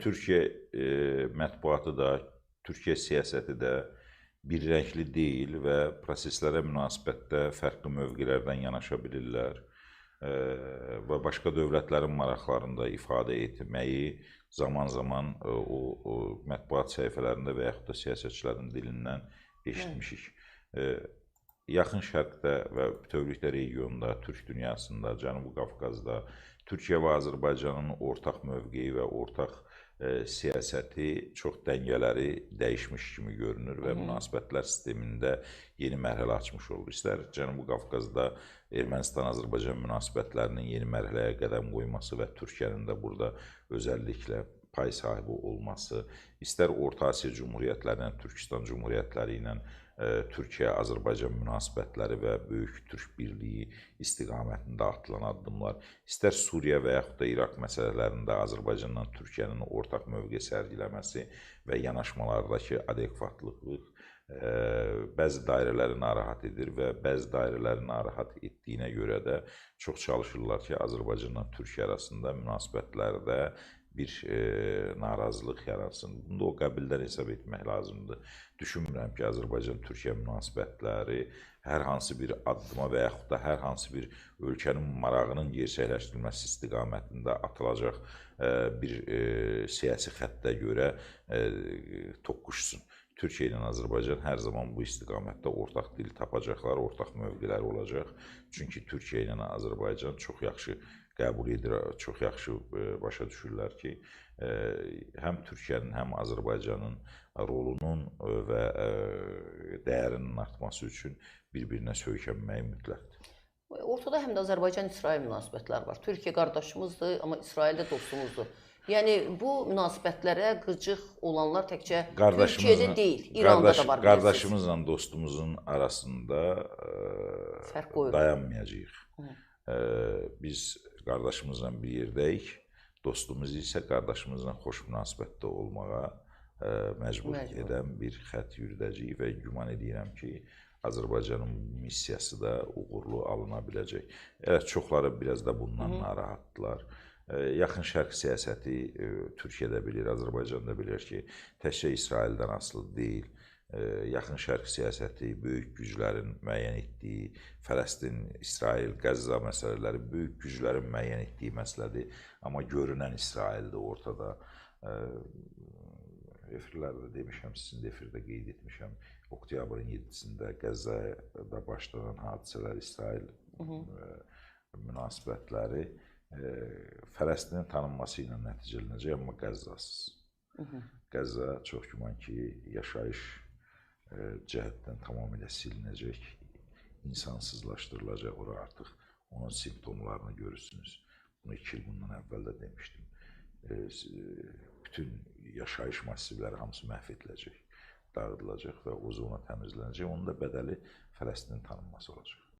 Türkiyə mətbuatı da, Türkiyə siyasəti də birrəngli deyil və proseslərə münasibətdə fərqli mövqelərdən yanaşa bilirlər və başqa dövlətlərin maraqlarında ifadə etməyi zaman-zaman o mətbuat səhifələrində və yaxud da siyasətçilərin dilindən eşitmişik. Yaxın Şərqdə və bütövlükdə regionda, Türk dünyasında, Cənubi Qafqazda Türkiyə və Azərbaycanın ortaq mövqeyi və ortaq siyasəti çox dəngələri dəyişmiş kimi görünür və münasibətlər sistemində yeni mərhələ açmış olur. İstər Cənubi Qafqazda Ermənistan-Azərbaycan münasibətlərinin yeni mərhələyə qədəm qoyması və Türkiyənin də burada özəlliklə pay sahibi olması, istər Orta Asiya Cumhuriyyətləri, Türkistan Cumhuriyyətləri ilə Türkiyə-Azərbaycan münasibətləri və Böyük Türk Birliyi istiqamətində atılan addımlar, istər Suriya və yaxud da İraq məsələlərində Azərbaycanla Türkiyənin ortaq mövqe sərgiləməsi və yanaşmalardakı adekvatlıq bəzi dairələri narahat edir və bəzi dairələri narahat etdiyinə görə də çox çalışırlar ki, Azərbaycanla Türkiyə arasında münasibətlərdə bir narazılıq yaransın. Bunda o qəbildən hesab etmək lazımdır. Düşünmürəm ki, Azərbaycan-Türkiyə münasibətləri hər hansı bir addıma və yaxud da hər hansı bir ölkənin marağının gerçəkləşdirilməsi istiqamətində atılacaq bir siyasi xəttə görə toqquşsun. Türkiyə ilə Azərbaycan hər zaman bu istiqamətdə ortaq dil tapacaqlar, ortaq mövqelər olacaq. Çünki Türkiyə ilə Azərbaycan çox yaxşı qəbul edir, çox yaxşı başa düşürlər ki, həm Türkiyənin, həm Azərbaycanın rolunun və dəyərinin artması üçün bir-birinə söykənməyi mütləqdir. Ortada həm də Azərbaycan-İsrail münasibətləri var. Türkiyə qardaşımızdır, amma İsrail də dostumuzdur. Yəni, bu münasibətlərə qıcıq olanlar təkcə Türkiyədə deyil, İranda da var. Qardaşımızla dostumuzun arasında dayanmayacağıq. Biz qardaşımızla bir yerdəyik, dostumuz isə qardaşımızla xoş münasibətdə olmağa məcbur edən bir xətt yürüdəcəyik və güman edirəm ki, Azərbaycanın missiyası da uğurlu alına biləcək. Çoxları biraz da bundan narahatdılar. Yaxın Şərq siyasəti Türkiyədə bilir, Azərbaycanda bilir ki, təkcə İsraildən asılı deyil. Yaxın Şərq siyasəti böyük güclərin müəyyən etdiyi, Fələstin, İsrail, Qəzza məsələləri böyük güclərin müəyyən etdiyi məsələdir. Amma görünən İsraildir ortada. Efirlərdə demişəm, sizin də efirdə qeyd etmişəm. Oktyabrın 7-sində Qəzzada başlanan hadisələr, İsrail münasibətləri Fələstinin tanınması ilə nəticələnəcək, amma Qəzzasız. Qəzza çox güman ki, yaşayış cəhətdən tamamilə silinəcək, insansızlaşdırılacaq, ora artıq onun simptomlarını görürsünüz. Bunu 2 il bundan əvvəl də demişdim. Bütün yaşayış massivləri hamısı məhv ediləcək, dağıdılacaq və o zona təmizlənəcək. Onun da bədəli Fələstinin tanınması olacaq.